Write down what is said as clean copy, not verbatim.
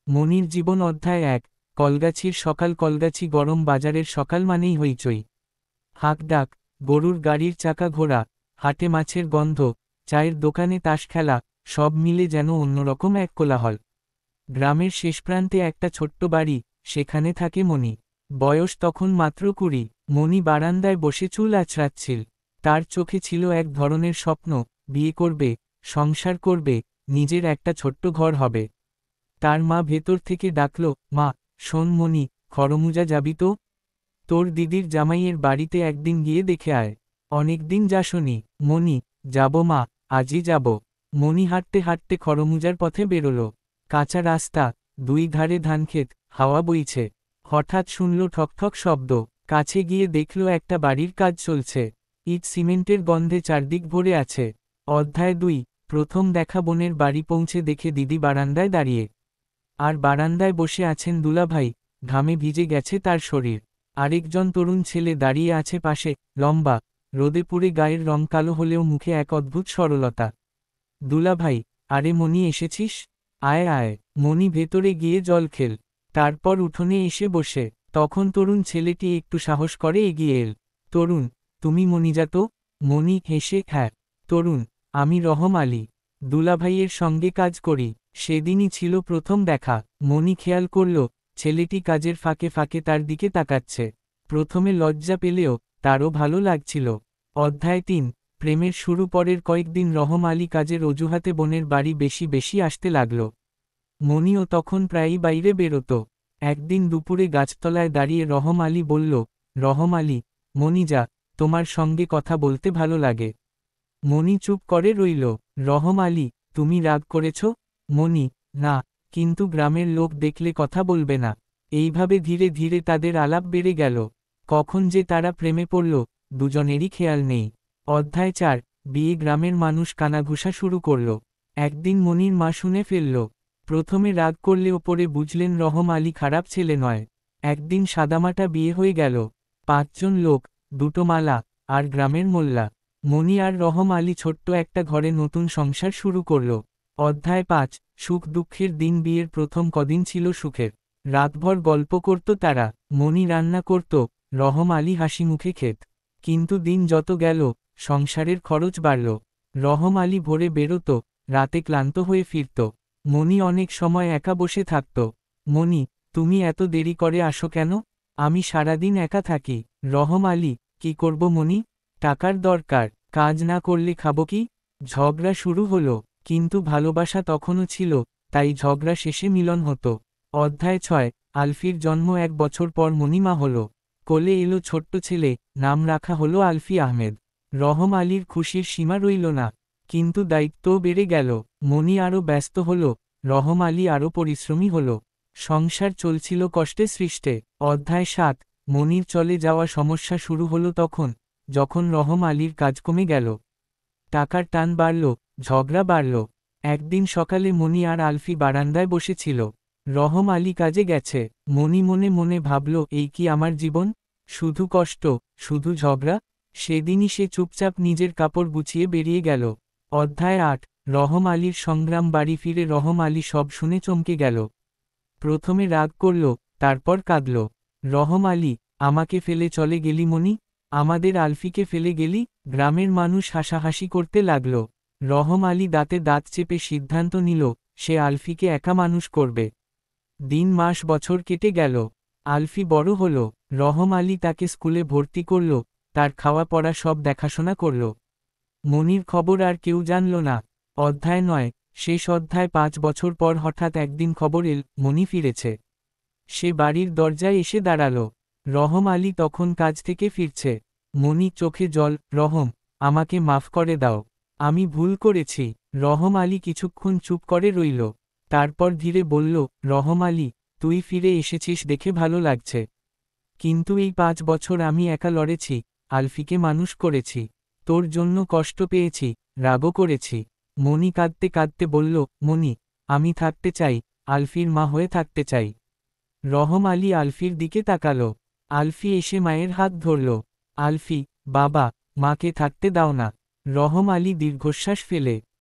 মনির জীবন অধ্যায় 1। কলগাছির সকাল। কলগাছি গরম বাজারের সকাল মানেই হইচই। হাঁকডাক, গরুর গাড়ির চাকা ঘোরা, হাটে মাছের গন্ধ, চায়ের দোকানে তাস খেলা, সব মিলে যেন অন্যরকম এক কোলাহল। গ্রামের শেষ প্রান্তে একটা ছোট্ট বাড়ি, সেখানে থাকে মনি। বয়স তখন মাত্র 20। মনি বারান্দায় বসে চুল আঁচড়াচ্ছিল। তার চোখে ছিল এক ধরনের স্বপ্ন, বিয়ে করবে, সংসার করবে, নিজের একটা ছোট্ট ঘর হবে। তার মা ভেতর থেকে ডাকল, মা, শোন মনি, খড়মুজা যাবি তো? তোর দিদির জামাইয়ের বাড়িতে একদিন গিয়ে দেখে আয়। অনেকদিন যাসনি। মনি, যাব মা, আজই যাব। মনি হাঁটতে হাঁটতে খড়মুজার পথে বেরোল। কাঁচা রাস্তা, দুই ধারে ধানক্ষেত, হাওয়া বইছে। হঠাৎ শুনল ঠকঠক শব্দ। কাছে গিয়ে দেখল একটা বাড়ির কাজ চলছে। ইট সিমেন্টের গন্ধে চারদিক ভরে আছে। অধ্যায় 2। প্রথম দেখা। বোনের বাড়ি পৌঁছে দেখে দিদি বারান্দায় দাঁড়িয়ে। আর বারান্দায় বসে আছেন দুলাভাই, ঘামে ভিজে গেছে তার শরীর। আরেকজন তরুণ ছেলে দাঁড়িয়ে আছে পাশে, লম্বা, রোদে পুড়ে গায়ের রং কালো হলেও মুখে এক অদ্ভুত সরলতা। দুলাভাই, আরে মনি এসেছিস? আয় আয়। মনি ভেতরে গিয়ে জল খেল, তারপর উঠোনে এসে বসে। তখন তরুণ ছেলেটি একটু সাহস করে এগিয়ে এল। তরুণ, তুমি মনিজা তো? মনি হেসে, হ্যাঁ। তরুণ, আমি রহম আলী, দুলাভাইয়ের সঙ্গে কাজ করি। সেদিনই ছিল প্রথম দেখা। মনি খেয়াল করল, ছেলেটি কাজের ফাঁকে ফাঁকে তার দিকে তাকাচ্ছে। প্রথমে লজ্জা পেলেও তারও ভালো লাগছিল। অধ্যায় 3। প্রেমের শুরু। পরের কয়েকদিন রহম আলী কাজের অজুহাতে বোনের বাড়ি বেশি বেশি আসতে লাগল। মনিও তখন প্রায়ই বাইরে বেরোত। একদিন দুপুরে গাছতলায় দাঁড়িয়ে রহম আলী বলল, রহম আলী, মনিজা, তোমার সঙ্গে কথা বলতে ভালো লাগে। মনি চুপ করে রইল। রহম আলী, তুমি রাগ করেছ? মনি, না, কিন্তু গ্রামের লোক দেখলে কথা বলবে না। এইভাবে ধীরে ধীরে তাদের আলাপ বেড়ে গেল। কখন যে তারা প্রেমে পড়ল, দুজনেরই খেয়াল নেই। অধ্যায় 4। বিয়ে। গ্রামের মানুষ কানাঘুষা শুরু করল। একদিন মনির মা শুনে ফেলল। প্রথমে রাগ করলেও পরে বুঝলেন রহম আলী খারাপ ছেলে নয়। একদিন সাদামাটা বিয়ে হয়ে গেল। 5 জন লোক, 2টো মালা, আর গ্রামের মোল্লা। মনি আর রহম আলী ছোট্ট একটা ঘরে নতুন সংসার শুরু করল। অধ্যায় 5। সুখ দুঃখের দিন। বিয়ের প্রথম কদিন ছিল সুখের। রাতভর গল্প করত তারা। মনি রান্না করত, রহম আলী হাসি মুখে খেত। কিন্তু দিন যত গেল, সংসারের খরচ বাড়ল। রহম আলী ভোরে বেরোত, রাতে ক্লান্ত হয়ে ফিরত। মনি অনেক সময় একা বসে থাকত। মনি, তুমি এত দেরি করে আসো কেন? আমি সারাদিন একা থাকি। রহম আলী, কি করব মনি? টাকার দরকার। কাজ না করলে খাবো কি? ঝগড়া শুরু হলো, কিন্তু ভালোবাসা তখনও ছিল, তাই ঝগড়া শেষে মিলন হতো। অধ্যায় 6। আলফির জন্ম। 1 বছর পর মনিমা হল। কোলে এলো ছোট্ট ছেলে, নাম রাখা হলো আলফি আহমেদ। রহম আলীর খুশির সীমা রইল না। কিন্তু দায়িত্বও বেড়ে গেল। মনি আরও ব্যস্ত হল, রহম আলী আরও পরিশ্রমী হল। সংসার চলছিল কষ্টে সৃষ্টে। অধ্যায় 7। মনির চলে যাওয়া। সমস্যা শুরু হলো তখন, যখন রহম আলীর কাজ কমে গেল। টাকার টান বাড়ল, ঝগড়া বাড়ল। একদিন সকালে মনি আর আলফি বারান্দায় বসেছিল। রহম আলী কাজে গেছে। মনি মনে মনে ভাবল, এই কি আমার জীবন? শুধু কষ্ট, শুধু ঝগড়া। সেদিনই সে চুপচাপ নিজের কাপড় গুছিয়ে বেরিয়ে গেল। অধ্যায় 8। রহম আলীর সংগ্রাম। বাড়ি ফিরে রহম আলী সব শুনে চমকে গেল। প্রথমে রাগ করল, তারপর কাঁদল। রহম আলী, আমাকে ফেলে চলে গেলি মনি? আমাদের আলফিকে ফেলে গেলি? গ্রামের মানুষ হাসাহাসি করতে লাগল। রহম আলী দাঁতে দাঁত চেপে সিদ্ধান্ত নিল, সে আলফিকে একা মানুষ করবে। দিন মাস বছর কেটে গেল। আলফি বড় হল। রহম আলী তাকে স্কুলে ভর্তি করল, তার খাওয়া পড়া সব দেখাশোনা করল। মনির খবর আর কেউ জানল না। অধ্যায় 9। শেষ। অধ্যায় 5। বছর পর হঠাৎ একদিন খবর এল, মনি ফিরেছে। সে বাড়ির দরজায় এসে দাঁড়াল। রহম আলী তখন কাজ থেকে ফিরছে। মনি চোখে জল, রহম, আমাকে মাফ করে দাও, আমি ভুল করেছি। রহম আলী কিছুক্ষণ চুপ করে রইল। তারপর ধীরে বলল, রহম আলী, তুই ফিরে এসেছিস দেখে ভালো লাগছে। কিন্তু এই 5 বছর আমি একা লড়েছি, আলফিকে মানুষ করেছি। তোর জন্য কষ্ট পেয়েছি, রাগও করেছি। মনি কাঁদতে কাঁদতে বলল, মনি, আমি থাকতে চাই, আলফির মা হয়ে থাকতে চাই। রহম আলী আলফির দিকে তাকাল। আলফি এসে মায়ের হাত ধরল। আলফি, বাবা, মাকে থাকতে দাও না। রহম আলী দীর্ঘশ্বাস ফেলে